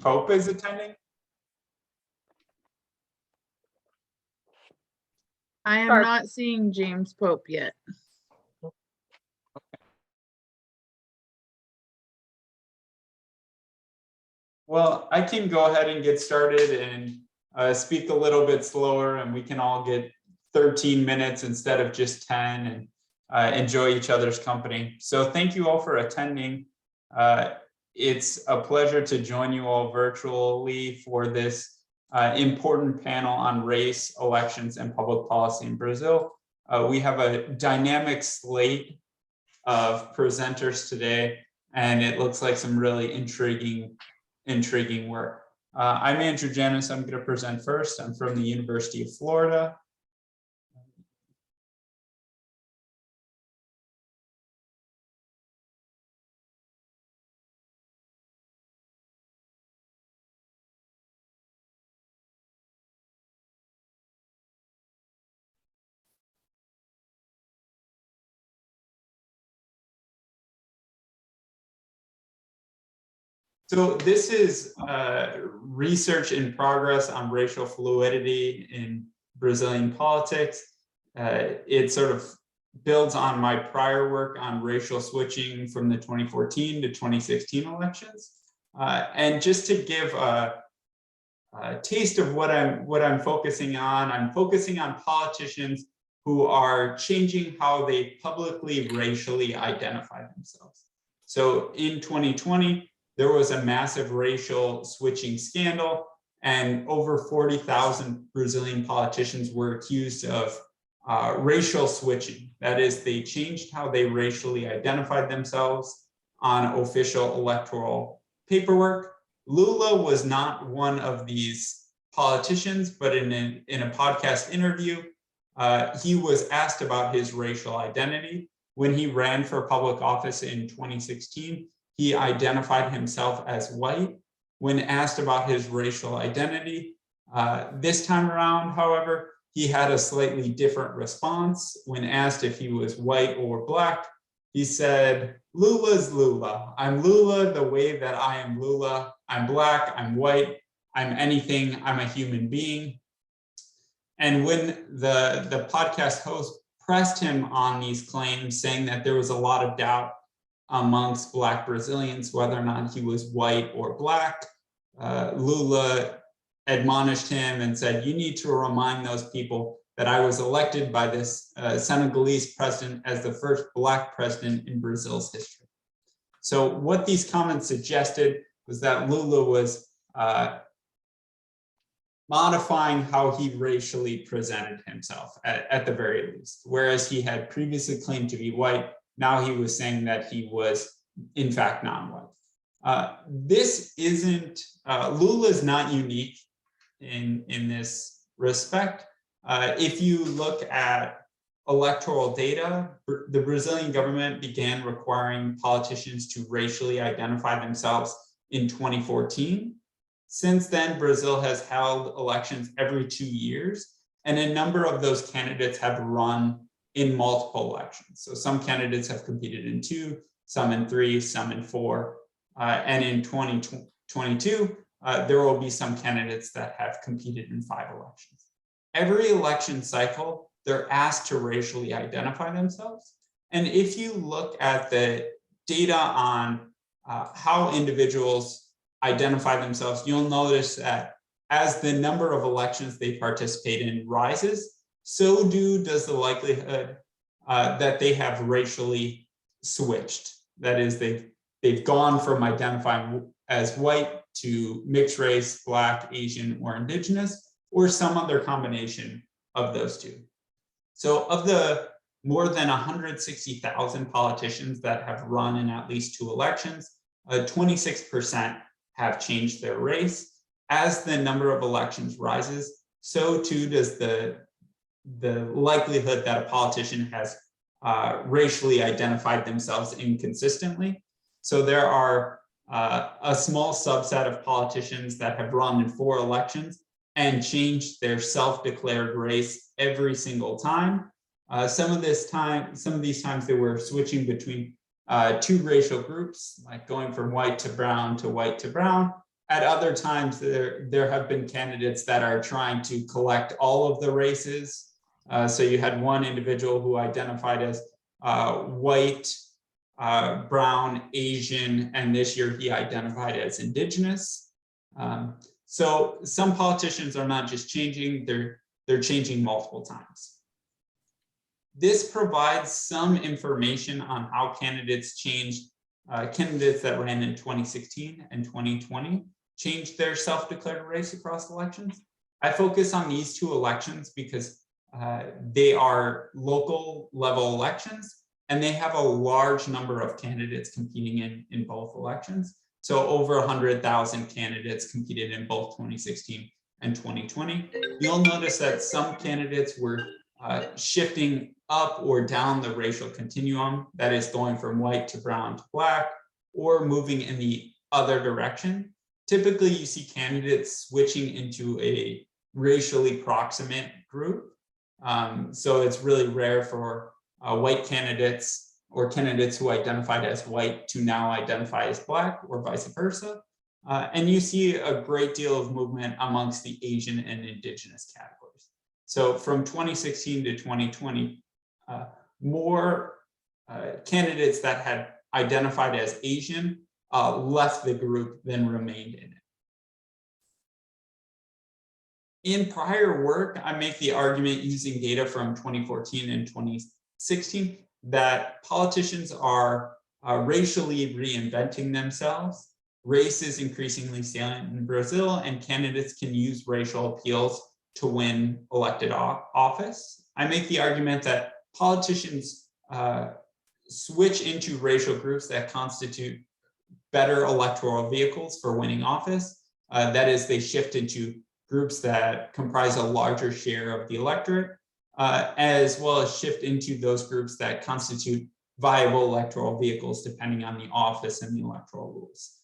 Pope is attending? I am not seeing James Pope yet. Well, I can go ahead and get started and speak a little bit slower, and we can all get 13 minutes instead of just 10 and enjoy each other's company. So thank you all for attending. It's a pleasure to join you all virtually for this important panel on race, elections, and public policy in Brazil. We have a dynamic slate of presenters today, and it looks like some really intriguing work. I'm Andrew Janusz. I'm going to present first. I'm from the University of Florida. So this is research in progress on racial fluidity in Brazilian politics. It sort of builds on my prior work on racial switching from the 2014 to 2016 elections. And just to give a taste of what I'm focusing on politicians who are changing how they publicly racially identify themselves. So in 2020, there was a massive racial switching scandal, and over 40,000 Brazilian politicians were accused of racial switching. That is, they changed how they racially identified themselves on official electoral paperwork. Lula was not one of these politicians, but in a podcast interview, he was asked about his racial identity. When he ran for public office in 2016, he identified himself as white. When asked about his racial identity, this time around, however, he had a slightly different response. When asked if he was white or Black, he said, "Lula's Lula. I'm Lula the way that I am Lula. I'm Black, I'm white, I'm anything, I'm a human being." And when the podcast host pressed him on these claims, saying that there was a lot of doubt amongst Black Brazilians whether or not he was white or Black, Lula admonished him and said, "You need to remind those people that I was elected by this Senegalese president as the first Black president in Brazil's history." So what these comments suggested was that Lula was modifying how he racially presented himself at the very least. Whereas he had previously claimed to be white, now he was saying that he was in fact non-white. This isn't, Lula's not unique in this respect. If you look at electoral data, the Brazilian government began requiring politicians to racially identify themselves in 2014. Since then, Brazil has held elections every 2 years, and a number of those candidates have run in multiple elections. So some candidates have competed in 2, some in 3, some in 4, and in 2022, there will be some candidates that have competed in 5 elections. Every election cycle, they're asked to racially identify themselves. And if you look at the data on how individuals identify themselves, you'll notice that as the number of elections they participate in rises, so does the likelihood that they have racially switched. That is, they've gone from identifying as white to mixed race, Black, Asian, or Indigenous, or some other combination of those two. So of the more than 160,000 politicians that have run in at least 2 elections, 26% have changed their race. As the number of elections rises, so too does the likelihood that a politician has racially identified themselves inconsistently. So there are a small subset of politicians that have run in 4 elections and changed their self-declared race every single time. Some of these times they were switching between 2 racial groups, like going from white to brown to white to brown. At other times, there have been candidates that are trying to collect all of the races. So you had one individual who identified as white, brown, Asian, and this year he identified as indigenous. So some politicians are not just changing, they're changing multiple times. This provides some information on how candidates changed, candidates that ran in 2016 and 2020 changed their self-declared race across elections. I focus on these two elections because they are local level elections and they have a large number of candidates competing in both elections. So over 100,000 candidates competed in both 2016 and 2020. You'll notice that some candidates were shifting up or down the racial continuum, that is going from white to brown to black, or moving in the other direction. Typically, you see candidates switching into a racially proximate group. So it's really rare for white candidates or candidates who identified as white to now identify as black or vice versa. And you see a great deal of movement amongst the Asian and indigenous categories. So from 2016 to 2020, more candidates that had identified as Asian left the group than remained in it. In prior work, I make the argument using data from 2014 and 2016 that politicians are racially reinventing themselves. Race is increasingly salient in Brazil, and candidates can use racial appeals to win elected office. I make the argument that politicians switch into racial groups that constitute better electoral vehicles for winning office. That is, they shift into groups that comprise a larger share of the electorate, as well as shift into those groups that constitute viable electoral vehicles depending on the office and the electoral rules.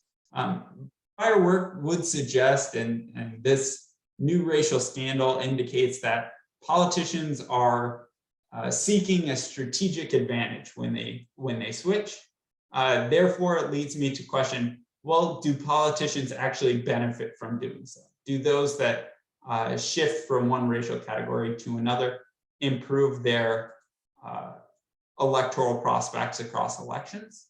Prior work would suggest, and this new racial scandal indicates, that politicians are seeking a strategic advantage when they switch. Therefore, it leads me to question, well, do politicians actually benefit from doing so? Do those that shift from one racial category to another improve their electoral prospects across elections?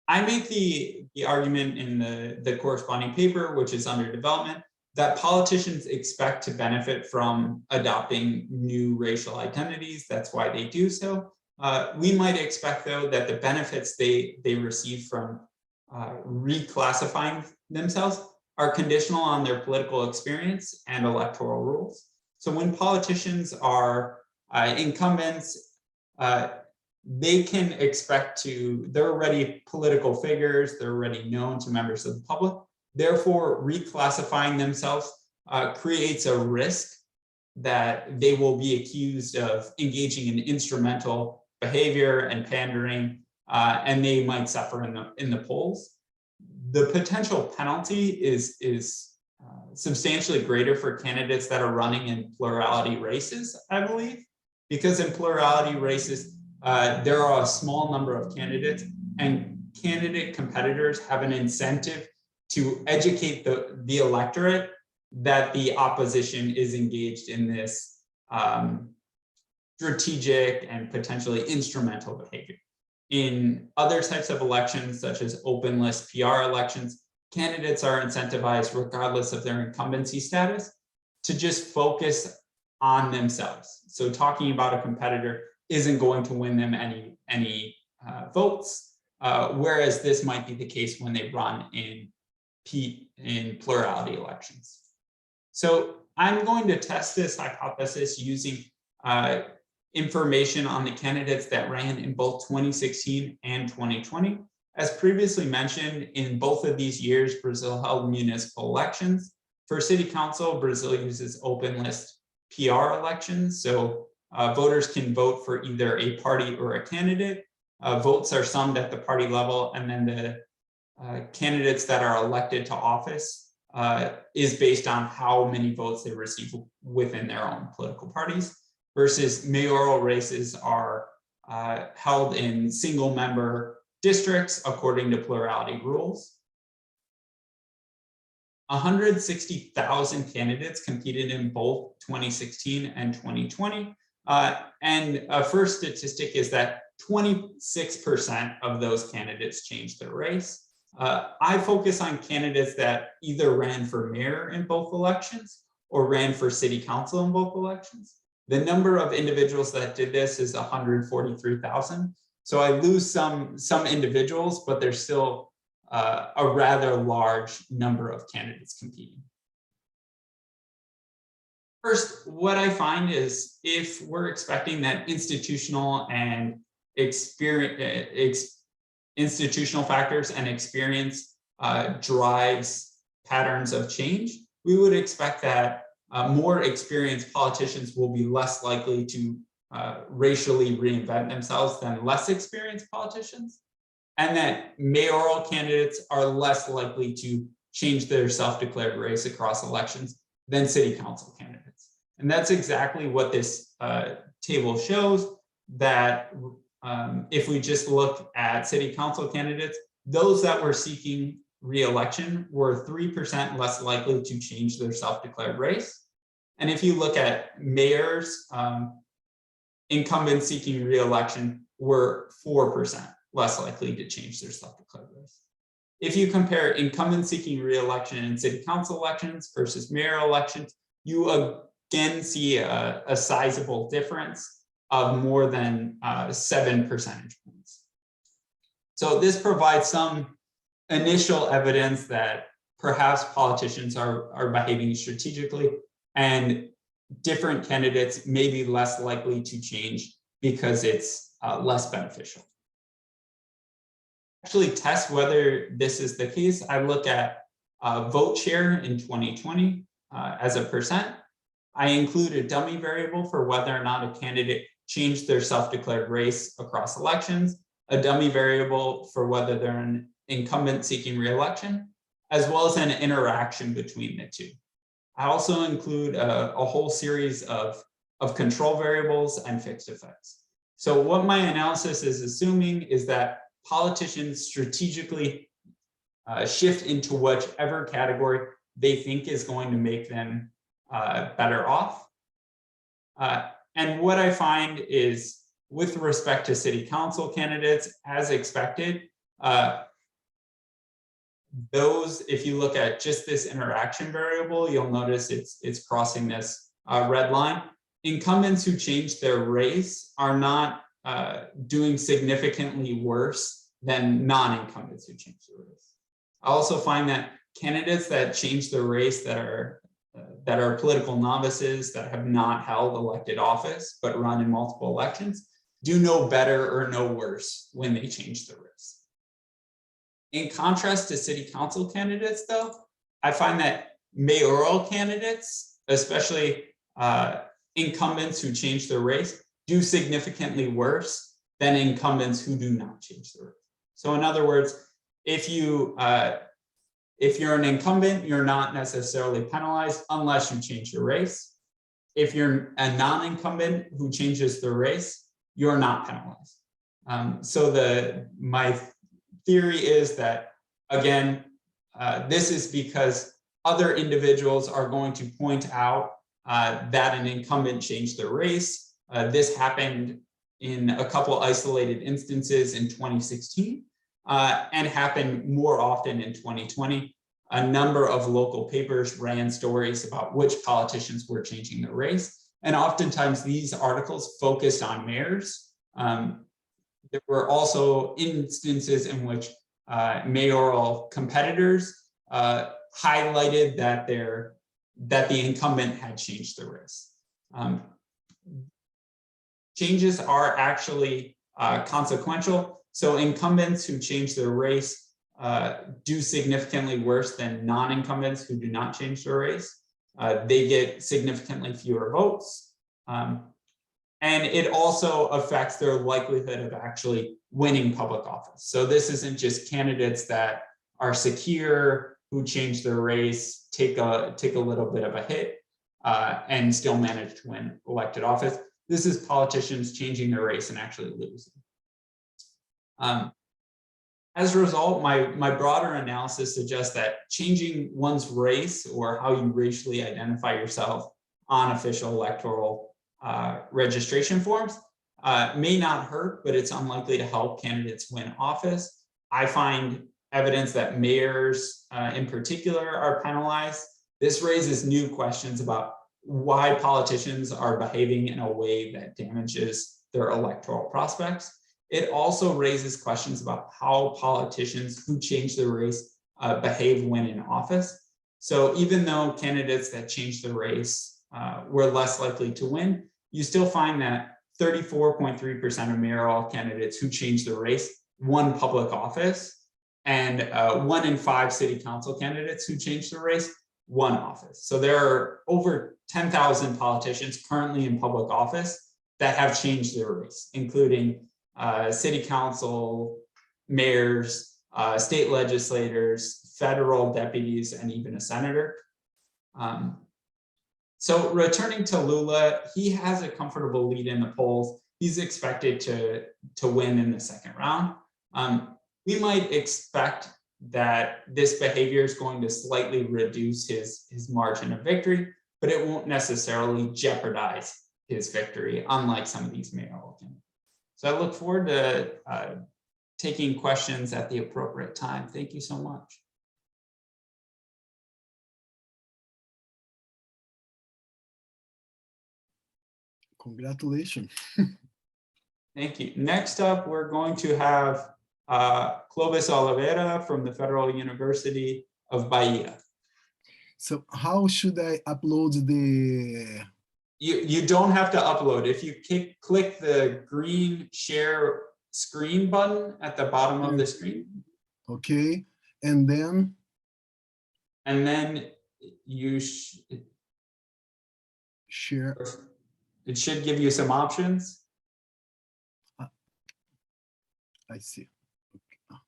I make the argument in the corresponding paper, which is under development, that politicians expect to benefit from adopting new racial identities. That's why they do so. We might expect, though, that the benefits they receive from reclassifying themselves are conditional on their political experience and electoral rules. So when politicians are incumbents, they can expect they're already political figures, they're already known to members of the public. Therefore, reclassifying themselves creates a risk that they will be accused of engaging in instrumental behavior and pandering, and they might suffer in the polls. The potential penalty is substantially greater for candidates that are running in plurality races, I believe, because in plurality races, there are a small number of candidates, and candidate competitors have an incentive to educate the electorate that the opposition is engaged in this strategic and potentially instrumental behavior. In other types of elections, such as open list PR elections, candidates are incentivized, regardless of their incumbency status, to just focus on themselves. So talking about a competitor isn't going to win them any votes, whereas this might be the case when they run in plurality elections. So I'm going to test this hypothesis using information on the candidates that ran in both 2016 and 2020. As previously mentioned, in both of these years, Brazil held municipal elections. For city council, Brazil uses open list PR elections. So voters can vote for either a party or a candidate. Votes are summed at the party level, and then the candidates that are elected to office is based on how many votes they receive within their own political parties, versus mayoral races are held in single member districts according to plurality rules. 160,000 candidates competed in both 2016 and 2020. And a first statistic is that 26% of those candidates changed their race. I focus on candidates that either ran for mayor in both elections or ran for city council in both elections. The number of individuals that did this is 143,000. So I lose some individuals, but there's still a rather large number of candidates competing. First, what I find is if we're expecting that institutional and institutional factors and experience drives patterns of change, we would expect that more experienced politicians will be less likely to racially reinvent themselves than less experienced politicians, and that mayoral candidates are less likely to change their self-declared race across elections than city council candidates. And that's exactly what this table shows, that if we just look at city council candidates, those that were seeking re-election were 3% less likely to change their self-declared race. And if you look at mayors, incumbents seeking re-election were 4% less likely to change their self-declared race. If you compare incumbents seeking re-election in city council elections versus mayoral elections, you again see a sizable difference of more than 7 percentage points. So this provides some initial evidence that perhaps politicians are behaving strategically, and different candidates may be less likely to change because it's less beneficial. Actually test whether this is the case, I look at vote share in 2020 as a percent. I include a dummy variable for whether or not a candidate changed their self-declared race across elections, a dummy variable for whether they're an incumbent seeking re-election, as well as an interaction between the two. I also include a whole series of control variables and fixed effects. So what my analysis is assuming is that politicians strategically shift into whichever category they think is going to make them better off. And what I find is, with respect to city council candidates, as expected, those, if you look at just this interaction variable, you'll notice it's crossing this red line. Incumbents who change their race are not doing significantly worse than non-incumbents who change their race. I also find that candidates that change their race that are political novices, that have not held elected office but run in multiple elections, do no better or no worse when they change their race. In contrast to city council candidates, though, I find that mayoral candidates, especially incumbents who change their race, do significantly worse than incumbents who do not change their race. So in other words, if you're an incumbent, you're not necessarily penalized unless you change your race. If you're a non-incumbent who changes their race, you're not penalized. So my theory is that, again, this is because other individuals are going to point out that an incumbent changed their race. This happened in a couple isolated instances in 2016 and happened more often in 2020. A number of local papers ran stories about which politicians were changing their race. And oftentimes these articles focused on mayors. There were also instances in which mayoral competitors highlighted that the incumbent had changed the race. Changes are actually consequential. So incumbents who change their race do significantly worse than non-incumbents who do not change their race. They get significantly fewer votes. And it also affects their likelihood of actually winning public office. So this isn't just candidates that are secure, who change their race, take a little bit of a hit, and still manage to win elected office. This is politicians changing their race and actually losing. As a result, my broader analysis suggests that changing one's race or how you racially identify yourself on official electoral registration forms may not hurt, but it's unlikely to help candidates win office. I find evidence that mayors in particular are penalized. This raises new questions about why politicians are behaving in a way that damages their electoral prospects. It also raises questions about how politicians who change their race behave when in office. So even though candidates that change the race were less likely to win, you still find that 34.3% of mayoral candidates who changed the race won public office, and 1 in 5 city council candidates who changed the race won office. So there are over 10,000 politicians currently in public office that have changed their race, including city council, mayors, state legislators, federal deputies, and even a senator. So returning to Lula, he has a comfortable lead in the polls. He's expected to win in the second round. We might expect that this behavior is going to slightly reduce his margin of victory, but it won't necessarily jeopardize his victory, unlike some of these mayoral candidates. So I look forward to taking questions at the appropriate time. Thank you so much. Congratulations. Thank you. Next up, we're going to have Cloves Oliveira from the Federal University of Bahia. So how should I upload the... You don't have to upload. If you click the green share screen button at the bottom of the screen. Okay, and then? And then you share. It should give you some options. I see. Okay.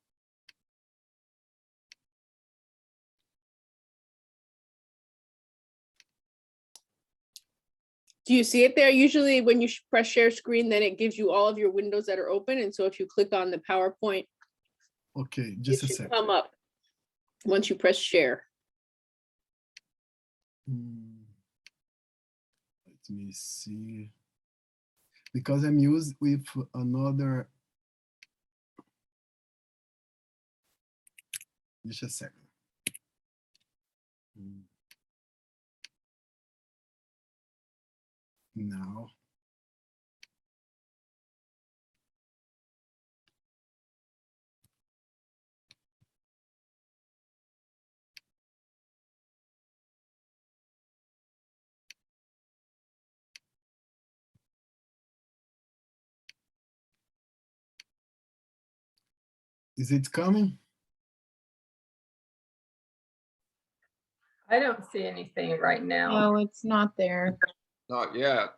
Do you see it there? Usually when you press share screen, then it gives you all of your windows that are open. And so if you click on the PowerPoint, okay, just it a should second. come up once you press share. Let me see. Because I'm used with another. Just a second. Now. Is it coming? I don't see anything right now. No, it's not there. Not yet.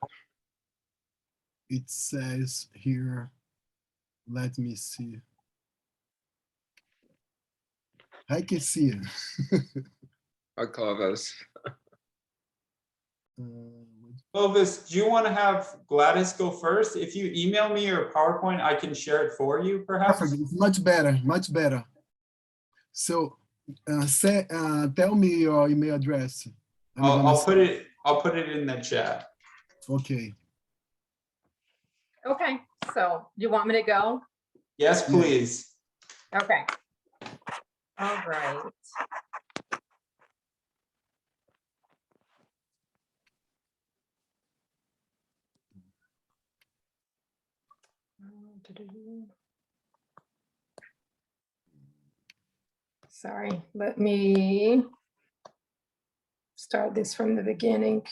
It says here, let me see. I can see it. Hi, Cloves. Clovis, do you want to have Gladys go first? If you email me your PowerPoint, I can share it for you, perhaps. Perfect. It's much better, much better. So tell me your email address. I'll put it in the chat. Okay. Okay, so you want me to go? Yes, please. Okay. All right. Sorry, let me start this from the beginning.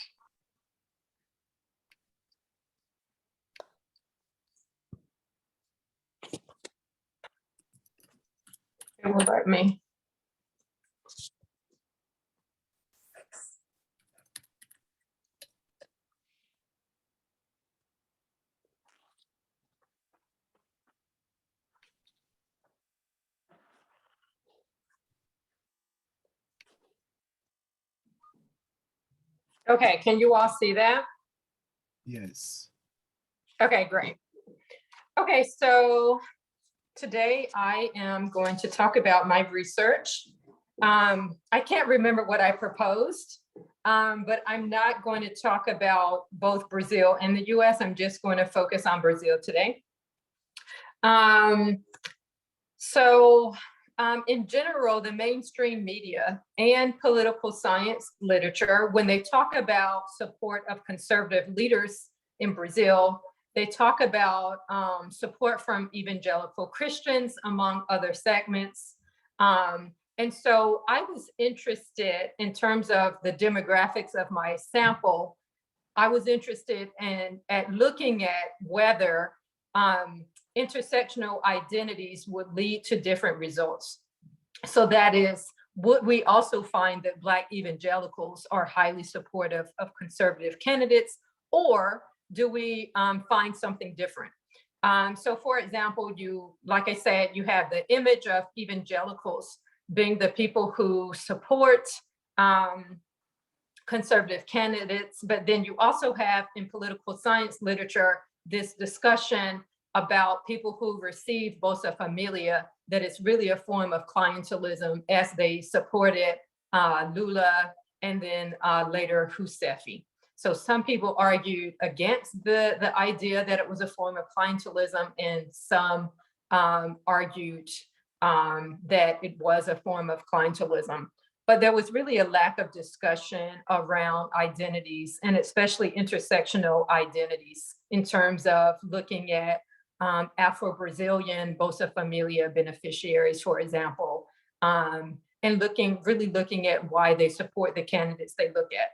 It will let me. Okay, can you all see that? Yes. Okay, great. Okay, so Today I am going to talk about my research. I can't remember what I proposed, but I'm not going to talk about both Brazil and the US. I'm just going to focus on Brazil today. In general, the mainstream media and political science literature, when they talk about support of conservative leaders in Brazil, they talk about support from evangelical Christians, among other segments. And so I was interested in terms of the demographics of my sample. I was interested in looking at whether intersectional identities would lead to different results. So that is, would we also find that Black evangelicals are highly supportive of conservative candidates, or do we find something different? So for example, like I said, you have the image of evangelicals being the people who support conservative candidates, but then you also have in political science literature this discussion about people who receive Bolsa Familia, that it's really a form of clientelism as they supported Lula and then later Rousseff. So some people argued against the idea that it was a form of clientelism, and some argued that it was a form of clientelism. But there was really a lack of discussion around identities, and especially intersectional identities, in terms of looking at Afro-Brazilian Bolsa Familia beneficiaries, for example, and really looking at why they support the candidates they look at.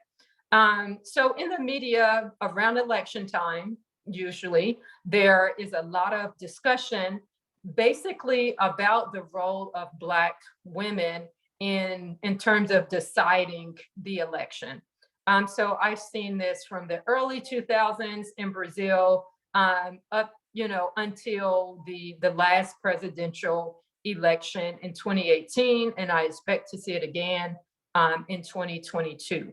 So in the media around election time, usually, there is a lot of discussion basically about the role of Black women in terms of deciding the election. So I've seen this from the early 2000s in Brazil up, until the last presidential election in 2018, and I expect to see it again in 2022.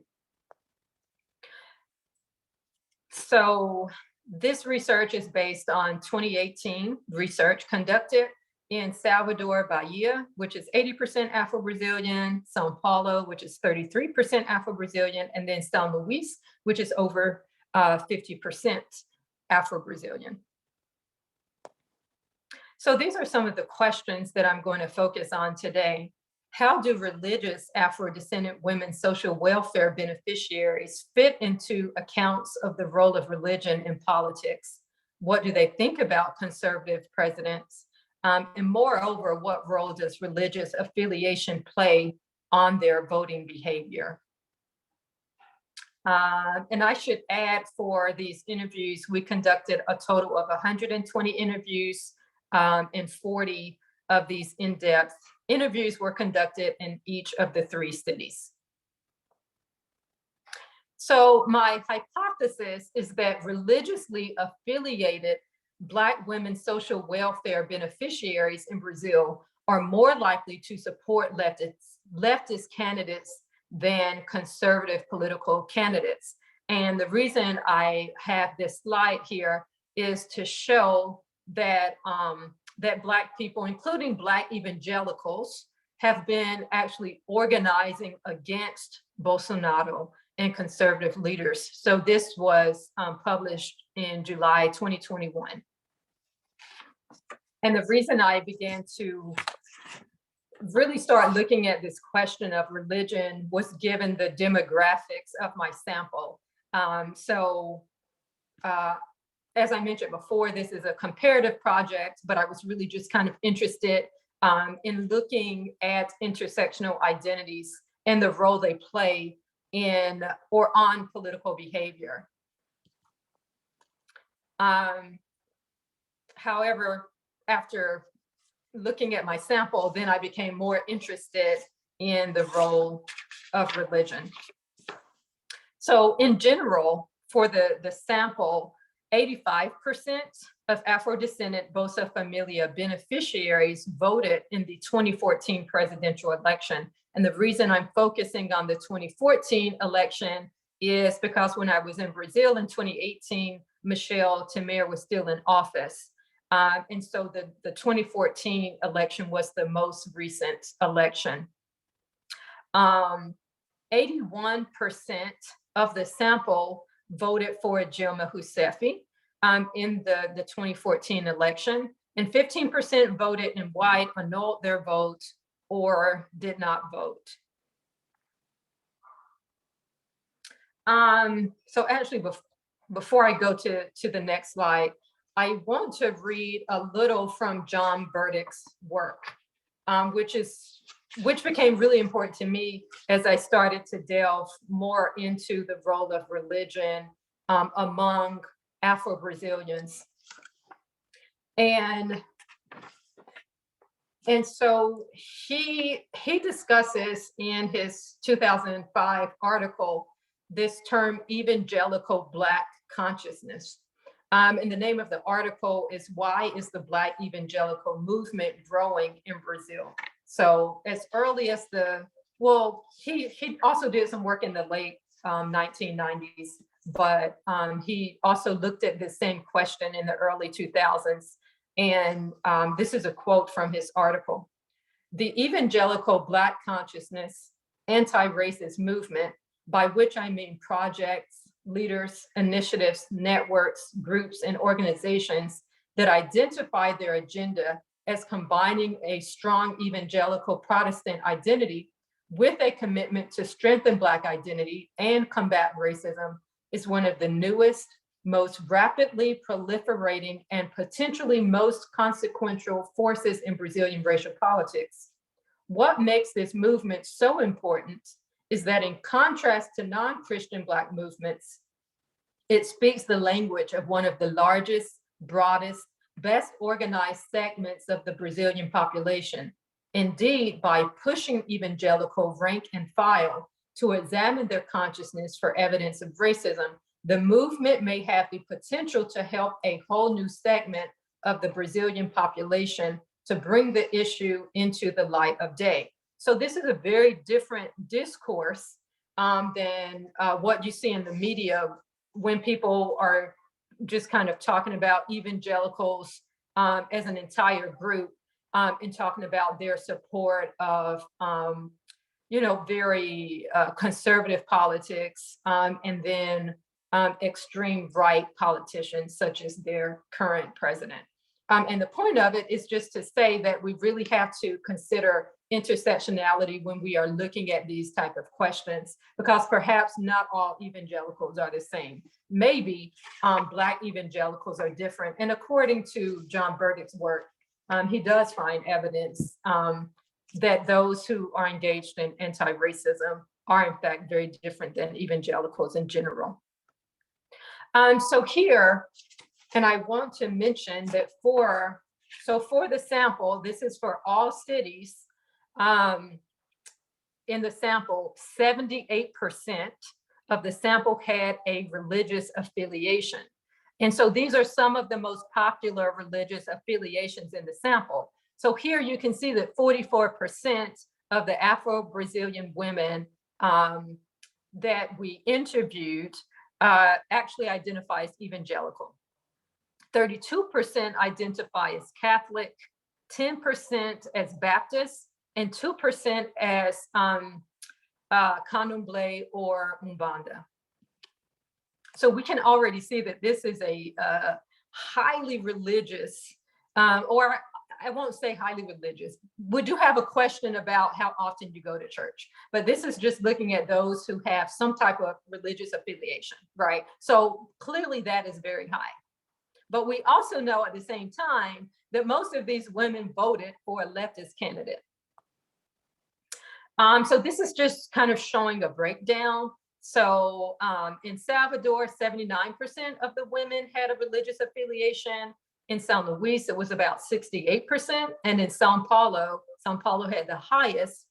So this research is based on 2018 research conducted in Salvador, Bahia, which is 80% Afro-Brazilian, São Paulo, which is 33% Afro-Brazilian, and then São Luiz, which is over 50% Afro-Brazilian. So these are some of the questions that I'm going to focus on today. How do religious Afro-descendant women social welfare beneficiaries fit into accounts of the role of religion in politics? What do they think about conservative presidents? And moreover, what role does religious affiliation play on their voting behavior? And I should add, for these interviews, we conducted a total of 120 interviews, and 40 of these in-depth interviews were conducted in each of the 3 cities. So my hypothesis is that religiously affiliated Black women social welfare beneficiaries in Brazil are more likely to support leftist candidates than conservative political candidates. And the reason I have this slide here is to show that that Black people, including Black evangelicals, have been actually organizing against Bolsonaro and conservative leaders. So this was published in July 2021. And the reason I began to really start looking at this question of religion was given the demographics of my sample. As I mentioned before, this is a comparative project, but I was really just kind of interested in looking at intersectional identities and the role they play in or on political behavior. However, after looking at my sample, then I became more interested in the role of religion. So in general, for the sample, 85% of Afro-descendant Bolsa Familia beneficiaries voted in the 2014 presidential election. And the reason I'm focusing on the 2014 election is because when I was in Brazil in 2018, Michel Temer was still in office. And so the 2014 election was the most recent election. 81% of the sample voted for Dilma Rousseff in the 2014 election, and 15% voted in white, annulled their vote, or did not vote. So actually, before I go to the next slide, I want to read a little from John Burdick's work, which became really important to me as I started to delve more into the role of religion among Afro-Brazilians. And so he discusses in his 2005 article this term evangelical Black consciousness. And the name of the article is "Why is the Black Evangelical Movement Growing in Brazil?" So as early as he also did some work in the late 1990s, but he also looked at the same question in the early 2000s. And this is a quote from his article. "The evangelical Black consciousness anti-racist movement, by which I mean projects, leaders, initiatives, networks, groups, and organizations that identify their agenda as combining a strong evangelical Protestant identity with a commitment to strengthen Black identity and combat racism, is one of the newest, most rapidly proliferating, and potentially most consequential forces in Brazilian racial politics. What makes this movement so important is that, in contrast to non-Christian Black movements, it speaks the language of one of the largest, broadest, best organized segments of the Brazilian population. Indeed, by pushing evangelical rank and file to examine their consciousness for evidence of racism, the movement may have the potential to help a whole new segment of the Brazilian population to bring the issue into the light of day." So this is a very different discourse than what you see in the media when people are just kind of talking about evangelicals as an entire group and talking about their support of, very conservative politics and then extreme right politicians such as their current president. And the point of it is just to say that we really have to consider intersectionality when we are looking at these type of questions, because perhaps not all evangelicals are the same. Maybe Black evangelicals are different. And according to John Burdick's work, he does find evidence that those who are engaged in anti-racism are in fact very different than evangelicals in general. So here, and I want to mention that for the sample, this is for all cities. In the sample, 78% of the sample had a religious affiliation. And so these are some of the most popular religious affiliations in the sample. So here you can see that 44% of the Afro-Brazilian women that we interviewed actually identify as evangelical. 32% identify as Catholic, 10% as Baptist, and 2% as Candomblé or Umbanda. So we can already see that this is a highly religious, or I won't say highly religious. We do have a question about how often you go to church, but this is just looking at those who have some type of religious affiliation, right? So clearly that is very high. But we also know at the same time that most of these women voted for a leftist candidate. So this is just kind of showing a breakdown. So in Salvador, 79% of the women had a religious affiliation. In São Luís, it was about 68%. And in São Paulo had the highest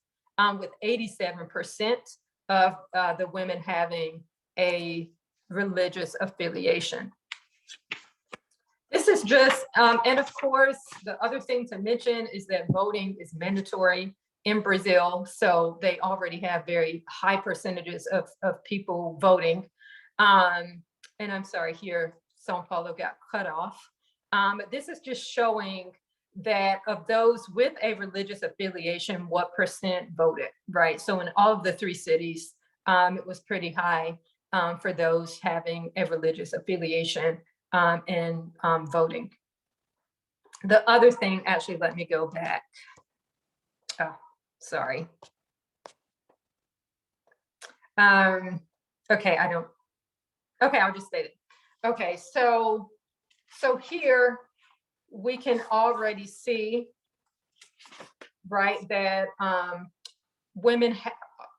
with 87% of the women having a religious affiliation. This is just, and of course, the other thing to mention is that voting is mandatory in Brazil. So they already have very high percentages of people voting. And I'm sorry, here, São Paulo got cut off. This is just showing that of those with a religious affiliation, what % voted, right? So in all of the 3 cities, it was pretty high for those having a religious affiliation and voting. The other thing, actually, let me go back. Oh, sorry. Okay, I'll just state it. Okay, so here we can already see, right, that women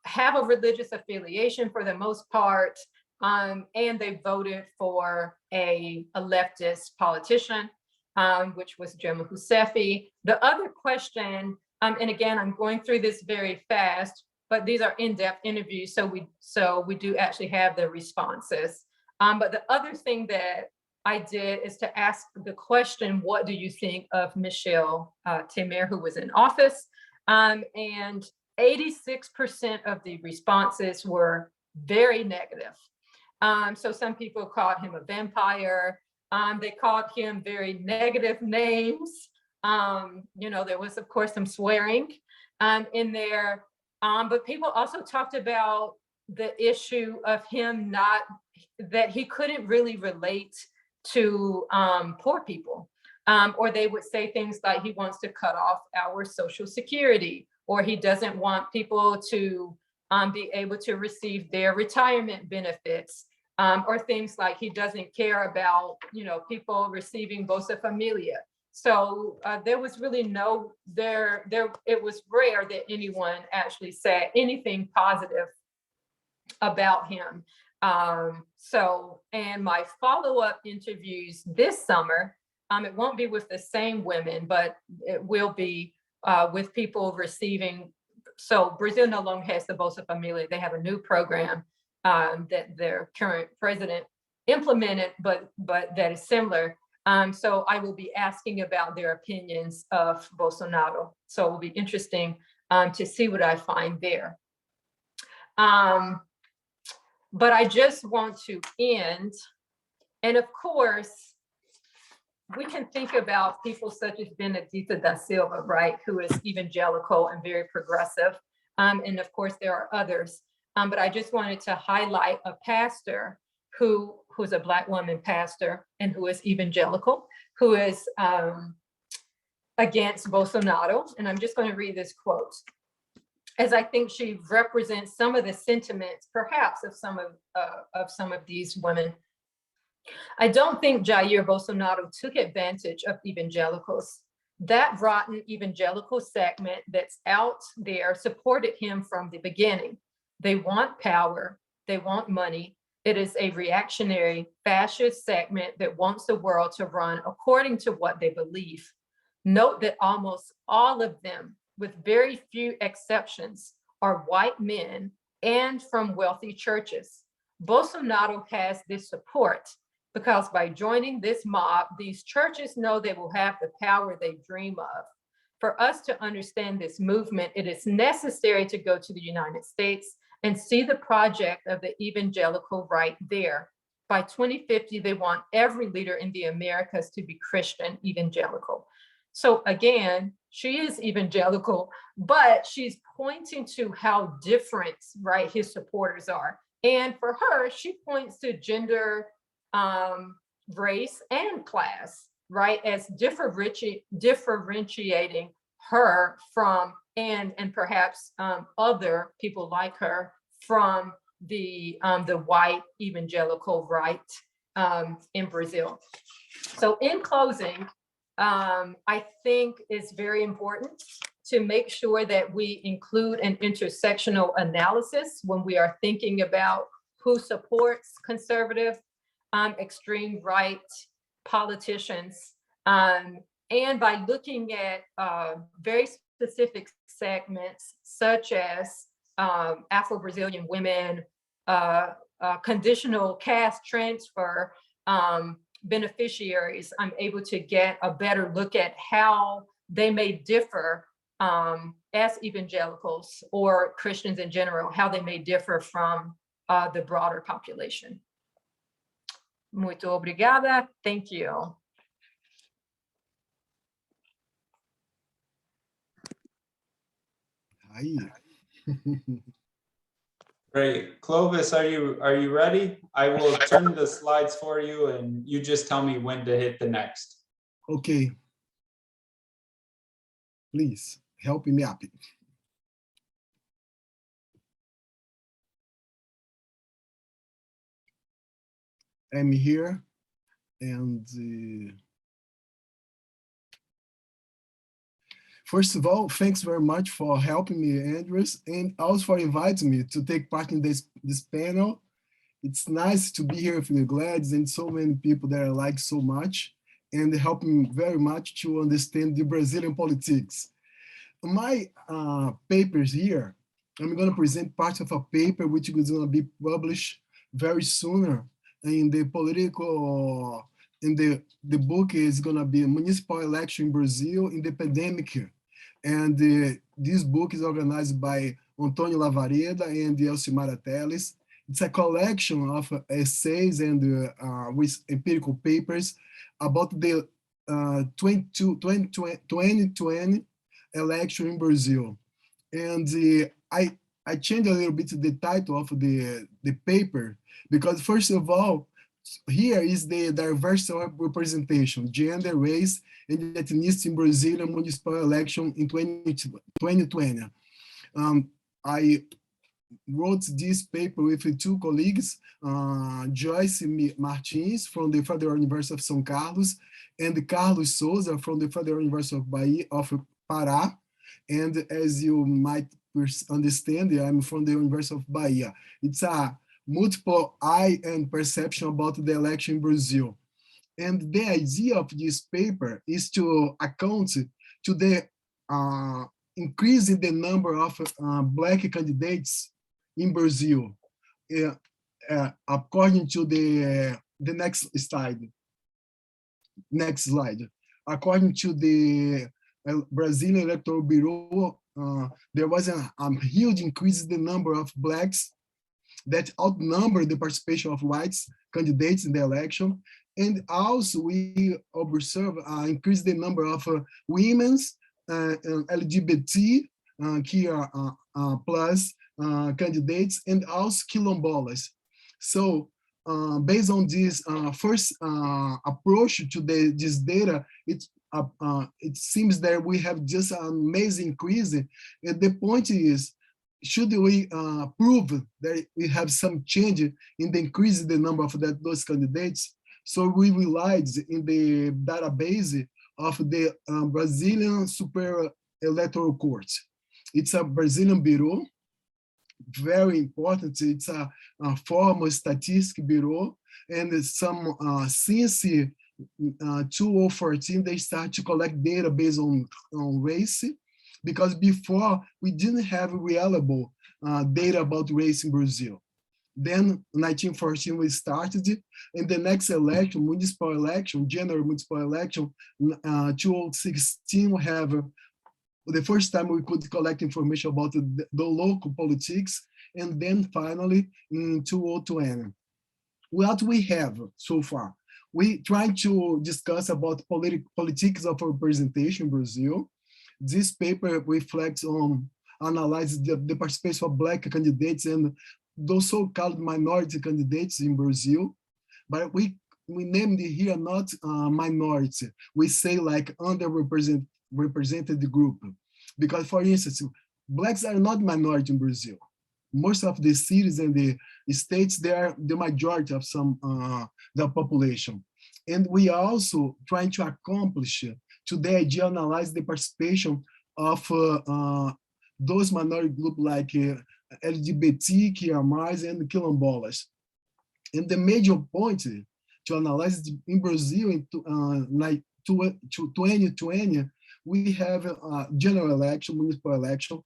have a religious affiliation for the most part, and they voted for a leftist politician, which was Jomo Rousseff. The other question, and again, I'm going through this very fast, but these are in-depth interviews, so we do actually have the responses. But the other thing that I did is to ask the question, what do you think of Michel-Temer, who was in office? And 86% of the responses were very negative. So some people called him a vampire. They called him very negative names. There was, of course, some swearing in there. But people also talked about the issue of him that he couldn't really relate to poor people. Or they would say things like he wants to cut off our Social Security, or he doesn't want people to be able to receive their retirement benefits, or things like he doesn't care about, people receiving Bolsa Familia. So there was really it was rare that anyone actually said anything positive about him. And my follow-up interviews this summer, it won't be with the same women, but it will be with people receiving. So Brazil no longer has the Bolsa Familia. They have a new program that their current president implemented, but that is similar. So I will be asking about their opinions of Bolsonaro. So it will be interesting to see what I find there. But I just want to end. And of course, we can think about people such as Benedita da Silva, right, who is evangelical and very progressive. And of course, there are others. But I just wanted to highlight a pastor who's a Black woman pastor and who is evangelical, who is against Bolsonaro. And I'm just going to read this quote, as I think she represents some of the sentiments, perhaps, of some of these women. I don't think Jair Bolsonaro took advantage of evangelicals. That rotten evangelical segment that's out there supported him from the beginning. They want power, they want money. It is a reactionary fascist segment that wants the world to run according to what they believe. Note that almost all of them, with very few exceptions, are white men and from wealthy churches. Bolsonaro has this support because by joining this mob, these churches know they will have the power they dream of. For us to understand this movement, it is necessary to go to the United States and see the project of the evangelical right there. By 2050, they want every leader in the Americas to be Christian evangelical. So again, she is evangelical, but she's pointing to how different, right, his supporters are. And for her, she points to gender, race, and class, right, as differentiating her from, and perhaps other people like her from the white evangelical right in Brazil. So in closing, I think it's very important to make sure that we include an intersectional analysis when we are thinking about who supports conservative, extreme right politicians. And by looking at very specific segments, such as Afro-Brazilian women, conditional caste transfer beneficiaries, I'm able to get a better look at how they may differ as evangelicals or Christians in general, how they may differ from the broader population. Muito obrigada. Thank you. Aí. Great. Clovis, are you ready? I will turn the slides for you and you just tell me when to hit the next. Okay. Please help me up. I'm here, and first of all, thanks very much for helping me, Andrews, and also for inviting me to take part in this panel. It's nice to be here with the Glads and so many people that I like so much, and helping very much to understand the Brazilian politics. My papers here, I'm going to present part of a paper which is going to be published very sooner in the political, the book is going to be Municipal Election in Brazil in the Pandemic. And this book is organized by Antônio Lavareda and Elcimara Teles. It's a collection of essays and with empirical papers about the 2020 election in Brazil. And I changed a little bit the title of the paper, because first of all, here is the diverse representation, gender, race, and ethnicity in Brazilian municipal election in 2020. I wrote this paper with two colleagues, Joyce Martins from the Federal University of São Carlos, and Carlos Souza from the Federal University of Bahia, of Pará. And as you might understand, I'm from the University of Bahia. It's a multiple eye and perception about the election in Brazil. And the idea of this paper is to account to the increase in the number of Black candidates in Brazil, according to the next slide. According to the Brazilian Electoral Bureau, there was a huge increase in the number of Blacks that outnumber the participation of whites candidates in the election. And also we observe increase the number of women's LGBT plus candidates, and also quilombolas. So based on this first approach to this data, it seems that we have just an amazing increase. And the point is, should we prove that we have some change in the increase in the number of those candidates? So we relied in the database of the Brazilian Superior Electoral Court. It's a Brazilian bureau, very important. It's a formal statistic bureau, and some since 2014 they start to collect data based on race, because before we didn't have reliable data about race in Brazil. Then 1914 we started, and the next election, municipal election, general municipal election, 2016 we have the first time we could collect information about the local politics, and then finally in 2020. What we have so far, we try to discuss about politics of representation in Brazil. This paper reflects on, analyzes the participation of Black candidates and those so-called minority candidates in Brazil. But we named it here not minority. We say like underrepresented group. Because for instance, Blacks are not minority in Brazil. Most of the cities and the states, they are the majority of the population. And we are also trying to accomplish to the idea analyze the participation of those minority groups like LGBTQIA+, and quilombolas. And the major point to analyze in Brazil in 2020, we have a general election, municipal election,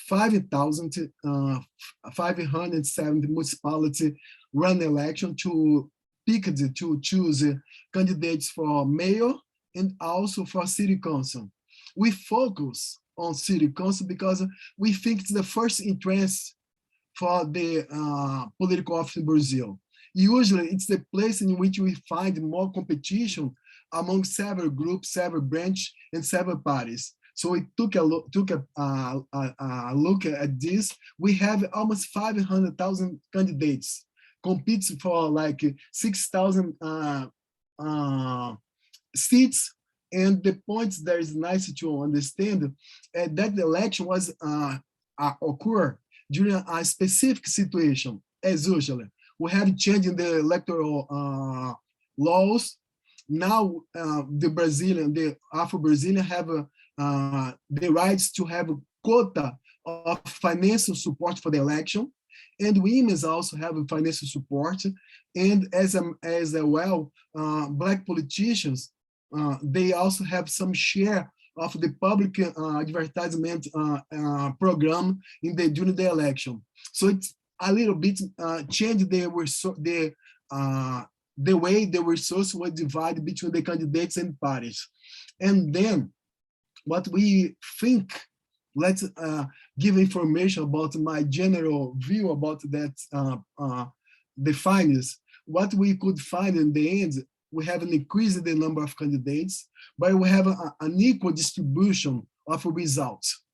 5,570 municipalities run election to choose candidates for mayor and also for city council. We focus on city council because we think it's the first entrance for the political office in Brazil. Usually it's the place in which we find more competition among several groups, several branches, and several parties. So we took a look at this. We have almost 500,000 candidates competing for like 6,000 seats. And the point that is nice to understand that the election was occur during a specific situation, as usual. We have changed in the electoral laws. Now the Afro-Brazilian have the rights to have a quota of financial support for the election, and women also have financial support, and as well, Black politicians, they also have some share of the public advertisement program during the election. So it's a little bit changed the way the resources were divided between the candidates and parties. And then what we think, let's give information about my general view about that the findings. What we could find in the end, we have an increase in the number of candidates, but we have an equal distribution of results.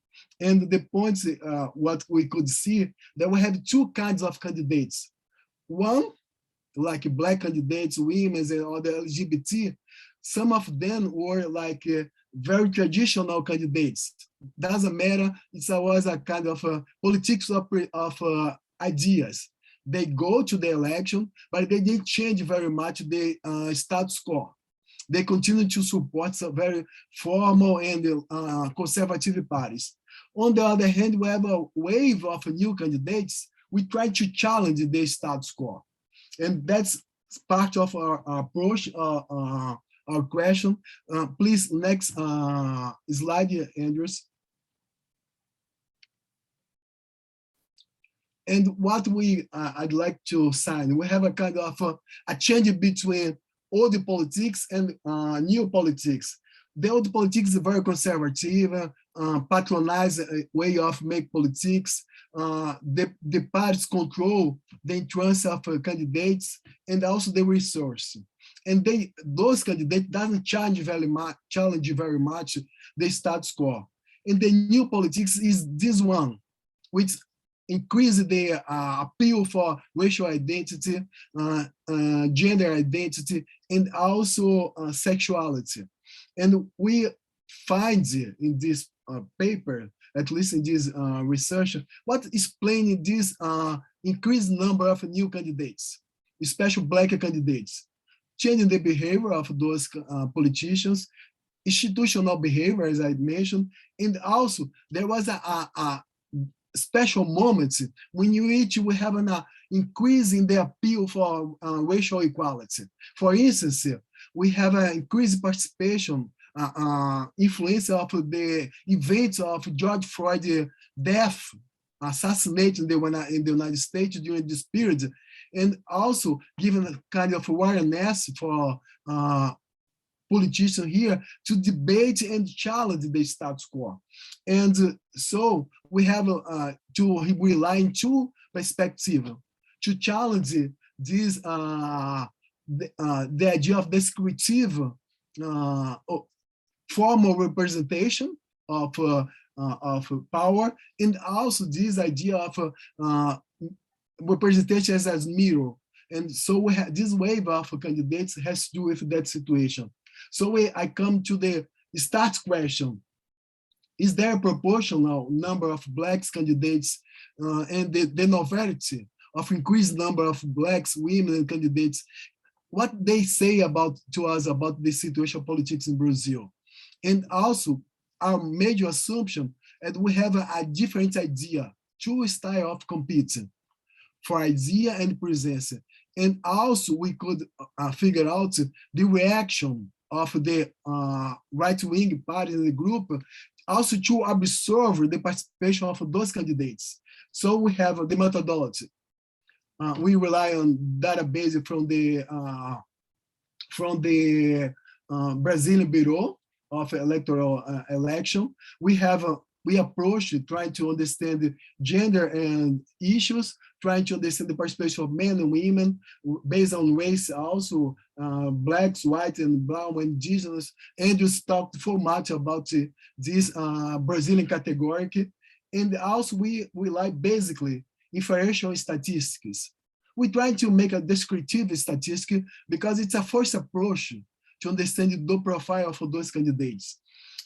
And the points, what we could see, that we have two kinds of candidates. One, like Black candidates, women, and other LGBT, some of them were like very traditional candidates. Doesn't matter, it was a kind of politics of ideas. They go to the election, but they didn't change very much the status quo. They continue to support some very formal and conservative parties. On the other hand, we have a wave of new candidates. We try to challenge the status quo. And that's part of our approach, our question. Please, next slide, Andrews. And what I'd like to sign, we have a kind of a change between old politics and new politics. The old politics is very conservative, patronized way of make politics. The parties control the entrance of candidates and also the resource. And those candidates doesn't challenge very much the status quo. And the new politics is this one, which increase the appeal for racial identity, gender identity, and also sexuality. And we find in this paper, at least in this research, what explaining this increased number of new candidates, especially Black candidates, changing the behavior of those politicians, institutional behavior, as I mentioned, and also there was a special moments when we have an increase in the appeal for racial equality. For instance, we have an increased participation, influence of the events of George Floyd's death, assassination in the United States during this period, and also given a kind of awareness for politicians here to debate and challenge the status quo. And so we have to rely on two perspectives to challenge this, the idea of descriptive formal representation of power, and also this idea of representation as mirror. And so we have this wave of candidates has to do with that situation. So I come to the start question. Is there a proportional number of Blacks candidates and the novelty of increased number of Blacks, women, and candidates? What they say to us about the situation of politics in Brazil? And also our major assumption that we have a different idea, two styles of competing for idea and presence. And also we could figure out the reaction of the right-wing party in the group, also to observe the participation of those candidates. So we have the methodology. We rely on database from the Brazilian Bureau of Electoral Election. We approach trying to understand gender and issues, trying to understand the participation of men and women based on race, also blacks, white, and brown, indigenous. Andrews talked so much about this Brazilian category. And also we like basically inferential statistics. We try to make a descriptive statistic because it's a first approach to understand the profile of those candidates.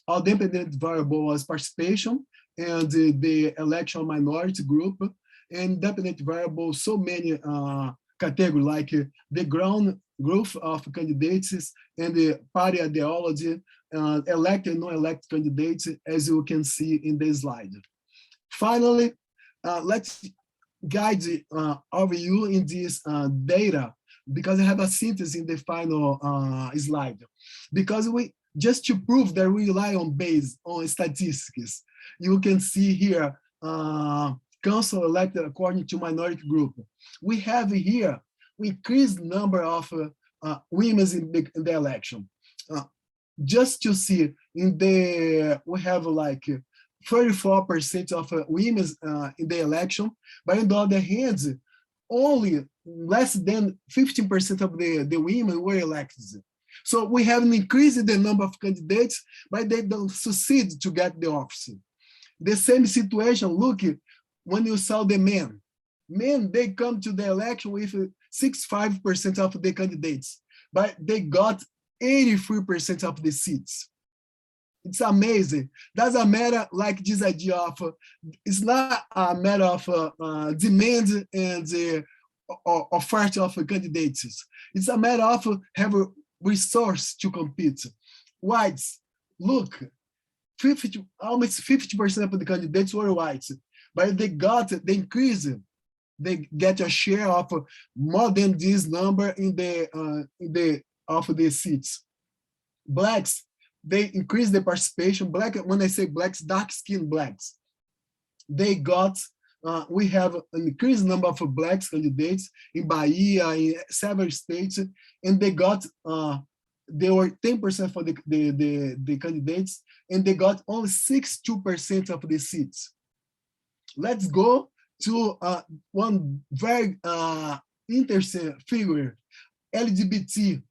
Our dependent variable was participation and the election minority group, and dependent variable so many categories like the ground growth of candidates and the party ideology, elected and non-elected candidates, as you can see in the slide. Finally, let's guide over you in this data, because I have a synthesis in the final slide. Because just to prove that we rely on statistics, you can see here council elected according to minority group. We have here increased number of women in the election. Just to see we have like 34% of women in the election, but on the other hand, only less than 15% of the women were elected. So we have an increase in the number of candidates, but they don't succeed to get the office. The same situation, look, when you saw the men. Men, they come to the election with 65% of the candidates, but they got 83% of the seats. It's amazing. Doesn't matter like this idea of, it's not a matter of demand and offer of candidates. It's a matter of have a resource to compete. Whites, look, almost 50% of the candidates were whites, but they got the increase. They get a share of more than this number in of the seats. Blacks, they increase the participation. Black, when I say blacks, dark-skinned blacks, they got, we have an increased number of blacks candidates in Bahia, in several states, and they got, they were 10% for the candidates, and they got only 62% of the seats. Let's go to one very interesting figure, LGBT,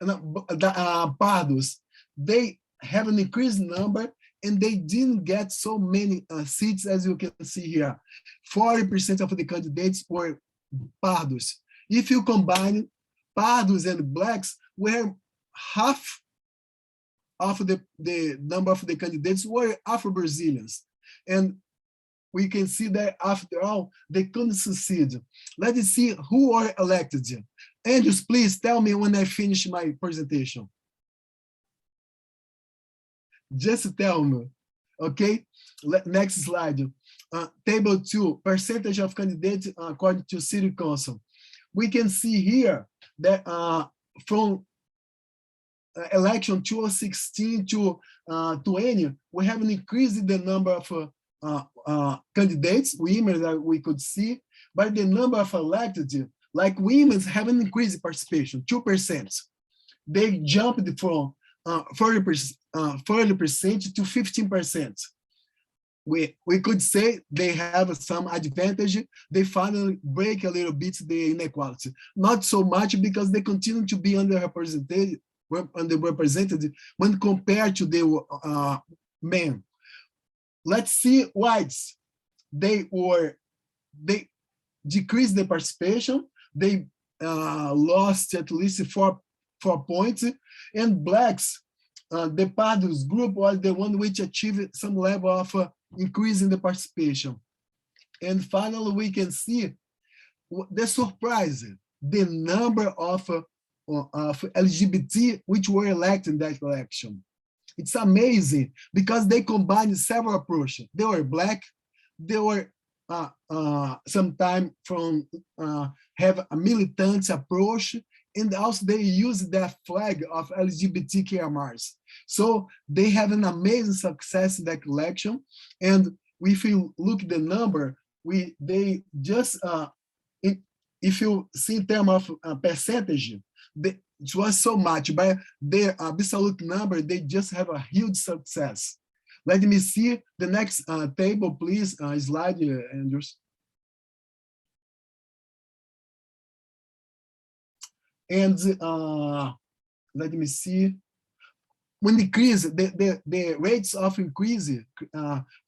pardos. They have an increased number, and they didn't get so many seats as you can see here. 40% of the candidates were pardos. If you combine pardos and blacks, where half of the number of the candidates were Afro-Brazilians. And we can see that after all, they couldn't succeed. Let's see who are elected. Andrews, please tell me when I finish my presentation. Just tell me, okay? Next slide. Table 2, percentage of candidates according to city council. We can see here that from election 2016 to 20, we have an increase in the number of candidates, women that we could see, but the number of elected, like women have an increased participation, 2%. They jumped from 40% to 15%. We could say they have some advantage. They finally break a little bit the inequality. Not so much because they continue to be underrepresented when compared to the men. Let's see whites. They decreased the participation. They lost at least 4 points. And blacks, the pardos group was the one which achieved some level of increase in the participation. And finally, we can see the surprise, the number of LGBT which were elected in that election. It's amazing because they combined several approaches. They were black, they were sometimes from have a militant approach, and also they use the flag of LGBTQIA+. So they have an amazing success in that election. And if you look at the number, they just, if you see in terms of percentage, it was so much, but their absolute number, they just have a huge success. Let me see the next table, please, slide, Andrews. And let me see. When decrease, the rates of increase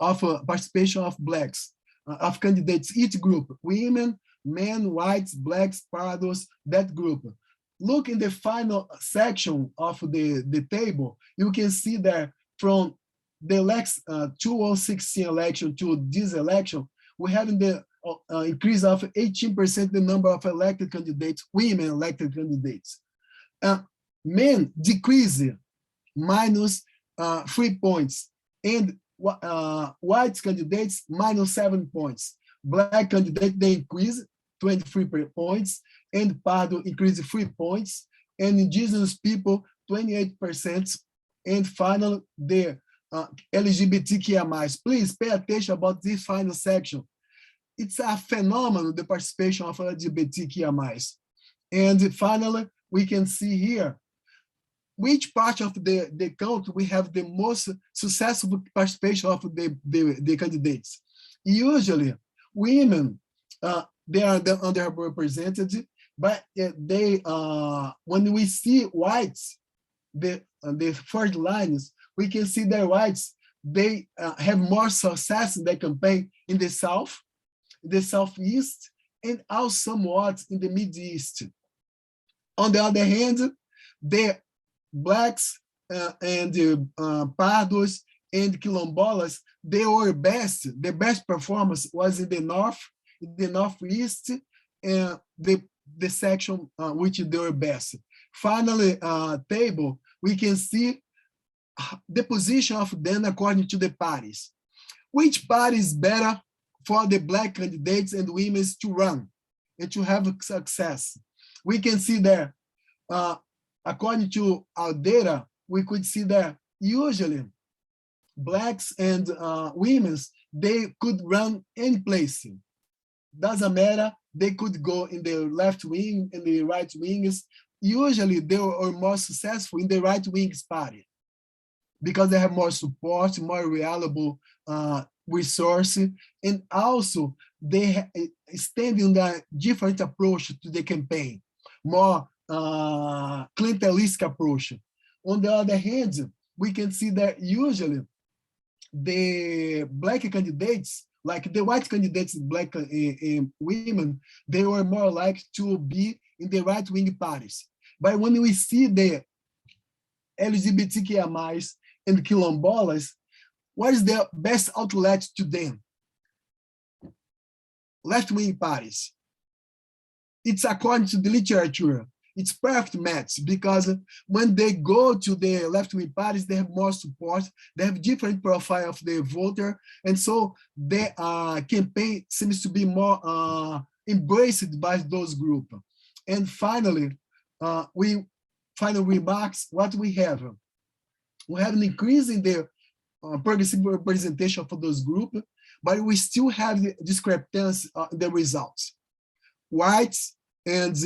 of participation of blacks, of candidates, each group, women, men, whites, blacks, pardos, that group. Look in the final section of the table, you can see that from the 2016 election to this election, we have the increase of 18% the number of elected candidates, women elected candidates. Men decrease minus 3 points, and white candidates minus 7 points. Black candidates, they increase 23 points, and Pardo increase 3 points, and indigenous people 28%, and finally the LGBTQIA+. Please pay attention about this final section. It's a phenomenon, the participation of LGBTQIA+. And finally, we can see here which part of the country we have the most successful participation of the candidates. Usually, women, they are underrepresented, but they when we see whites, the third lines, we can see that whites, they have more success in their campaign in the South, the Southeast, and also somewhat in the Mid-East. On the other hand, the blacks and pardos and quilombolas, they were best. The best performance was in the North, in the Northeast, and the section which they were best. Finally, table, we can see the position of them according to the parties. Which party is better for the black candidates and women to run and to have success? We can see that according to our data, we could see that usually blacks and women, they could run any place. Doesn't matter, they could go in the left wing and the right wings. Usually they were more successful in the right wings party because they have more support, more reliable resource, and also they stand in a different approach to the campaign, more clientelistic approach. On the other hand, we can see that usually the black candidates, like the white candidates, black women, they were more likely to be in the right-wing parties. But when we see the LGBTQIA+, and quilombolas, what is the best outlet to them? Left-wing parties. It's according to the literature. It's perfect match because when they go to the left-wing parties, they have more support, they have different profile of the voter, and so the campaign seems to be more embraced by those groups. And finally, final remarks, what we have? We have an increase in the progressive representation for those groups, but we still have the discrepancy in the results. Whites and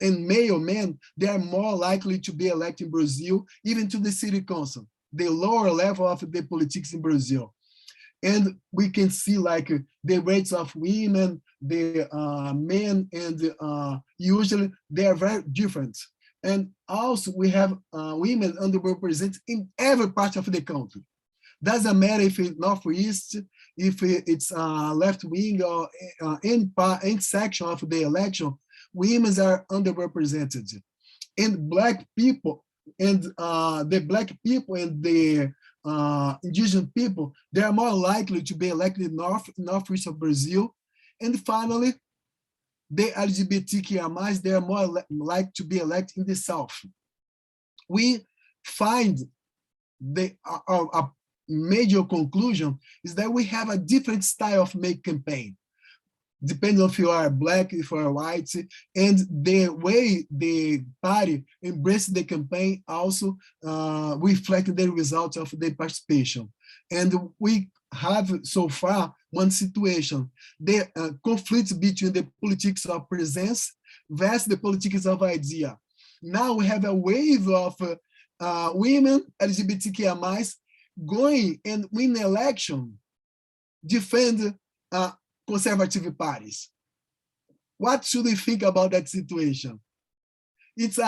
male men, they are more likely to be elected in Brazil, even to the city council, the lower level of the politics in Brazil. And we can see like the rates of women, the men, and usually they are very different. And also we have women underrepresented in every part of the country. Doesn't matter if it's Northeast, if it's left wing or any section of the election, women are underrepresented. And black people and the black people and the indigenous people, they are more likely to be elected in northeast of Brazil. And finally, the LGBTQIA+, they are more likely to be elected in the South. We find a major conclusion is that we have a different style of make campaign, depending on if you are black, if you are white, and the way the party embraced the campaign also reflected the results of the participation. And we have so far one situation, the conflict between the politics of presence versus the politics of idea. Now we have a wave of women, LGBTQIA+, going and win the election, defend conservative parties. What should we think about that situation? it's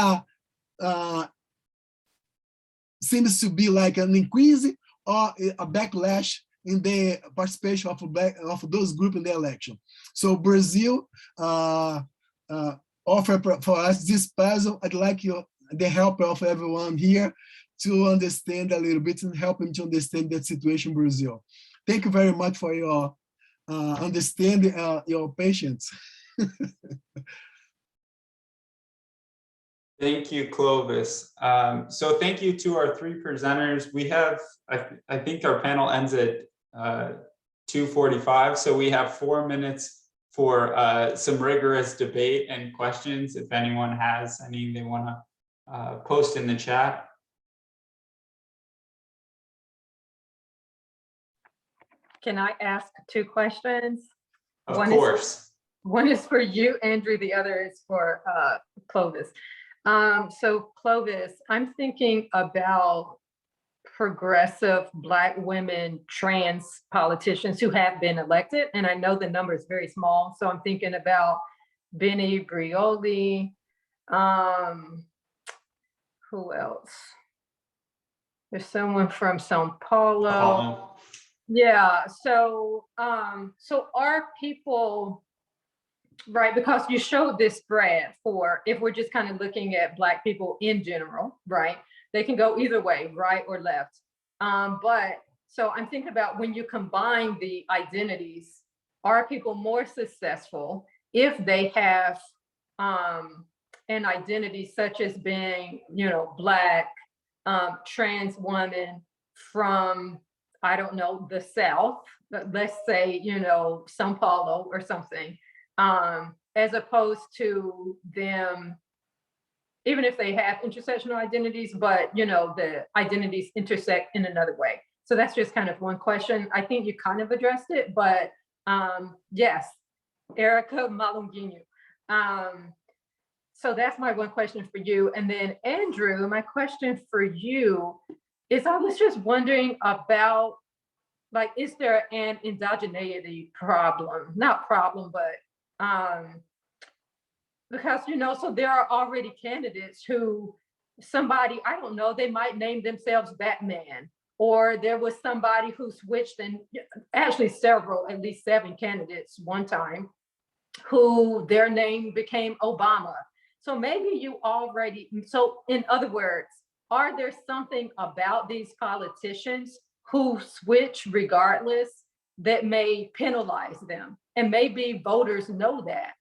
seems to be like an increase or a backlash in the participation of those groups in the election. So Brazil offer for us this puzzle. I'd like the help of everyone here to understand a little bit and help him to understand that situation in Brazil. Thank you very much for your understanding, your patience. Thank you, Clovis. So thank you to our three presenters. We have, I think our panel ends at 2:45, so we have 4 minutes for some rigorous debate and questions. If anyone has any they want to post in the chat. Can I ask 2 questions? Of course. One is for you, Andrew. The other is for Clovis. So Clovis, I'm thinking about progressive Black women trans politicians who have been elected, and I know the number is very small. So I'm thinking about Benny Brioli. Who else? There's someone from Sao Paulo. Yeah. So so are people, right, because you showed this spread for, if we're just kind of looking at Black people in general, right, they can go either way, right or left. But so I'm thinking about when you combine the identities, are people more successful if they have an identity such as being, you know, Black, trans woman from, I don't know, the South, let's say, you know, Sao Paulo or something, as opposed to them, even if they have intersectional identities, but, you know, the identities intersect in another way. So that's just kind of one question. I think you kind of addressed it, but yes, Erica Malunguinho. So that's my one question for you. And then Andrew, my question for you is, I was just wondering about, like, is there an indigeneity problem? Not problem, but because, you know, so there are already candidates who somebody, I don't know, they might name themselves Batman, or there was somebody who switched, and actually several, at least 7 candidates one time, who their name became Obama. So maybe you already, so in other words, are there something about these politicians who switch regardless that may penalize them? And maybe voters know that.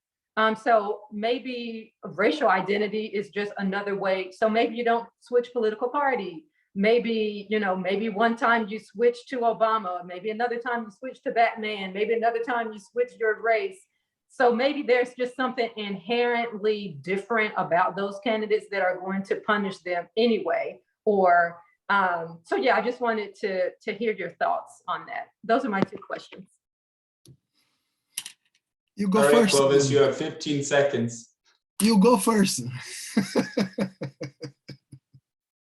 So maybe racial identity is just another way. So maybe you don't switch political party. Maybe, you know, maybe one time you switch to Obama, maybe another time you switch to Batman, maybe another time you switch your race. So maybe there's just something inherently different about those candidates that are going to punish them anyway. Or, so yeah, I just wanted to hear your thoughts on that. Those are my 2 questions. You go All right, first. Clovis, you have 15 seconds. You go first.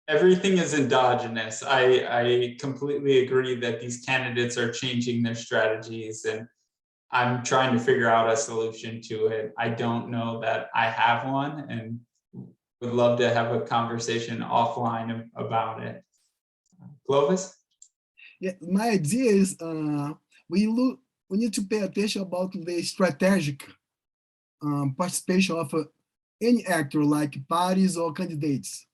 Everything is endogenous. I completely agree that these candidates are changing their strategies, and I'm trying to figure out a solution to it. I don't know that I have one, and would love to have a conversation offline about it. Clovis? Yeah, my idea is we need to pay attention about the strategic participation of any actor, like parties or candidates.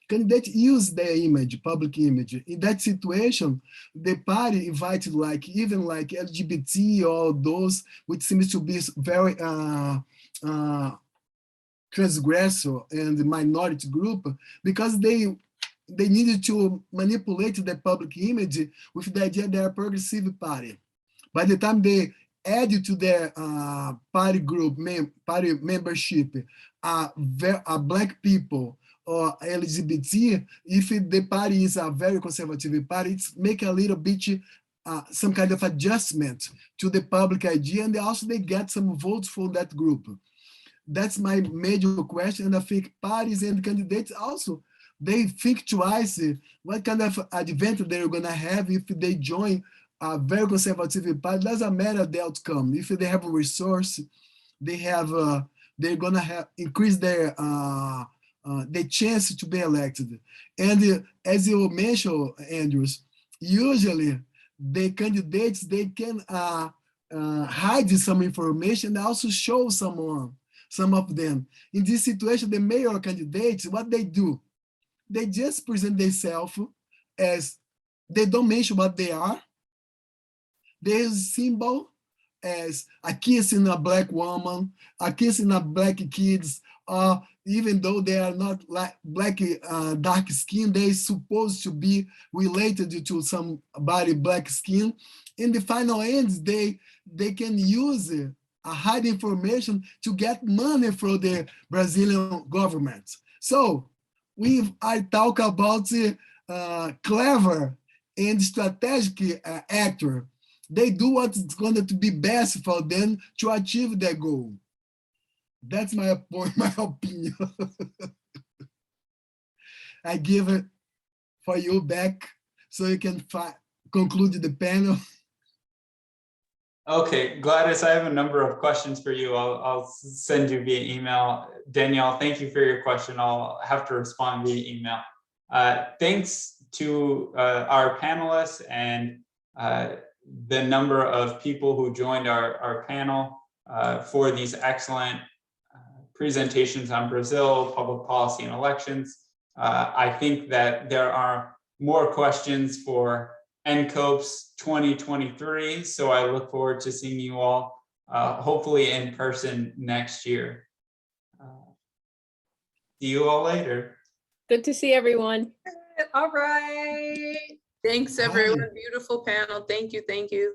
Candidates use their image, public image. In that situation, the party invited even LGBT or those which seems to be very transgressor and minority group, because they needed to manipulate the public image with the idea they're a progressive party. By the time they add to their party group, party membership, Black people or LGBT, if the party is a very conservative party, it's make a little bit some kind of adjustment to the public idea, and also they get some votes for that group. That's my major question, and I think parties and candidates also, they think twice what kind of advantage they're gonna have if they join a very conservative party. Doesn't matter the outcome. If they have a resource, they have they're gonna have increase their the chance to be elected. And as you mentioned, Andrews, usually the candidates, they can hide some information and also show some of them. In this situation, the mayoral candidates, what they do, they just present themselves as, they don't mention what they are. There's symbol as a kiss in a black woman, a kiss in a black kids, even though they are not like black, dark skin, they're supposed to be related to somebody black skin. In the final ends, they can use hide information to get money from the Brazilian government. So I talk about clever and strategic actor. They do what's going to be best for them to achieve their goal. That's my point, my opinion. I give it for you back so you can conclude the panel. Okay, Gladys, I have a number of questions for you. I'll send you via email. Danielle, thank you for your question. I'll have to respond via email. Thanks to our panelists and the number of people who joined our panel for these excellent presentations on Brazil, public policy and elections. I think that there are more questions for NCOBPS 2023, so I look forward to seeing you all, hopefully in person next year. See you all later. Good to see everyone. All right. Thanks, everyone. Beautiful panel. Thank you. Thank you.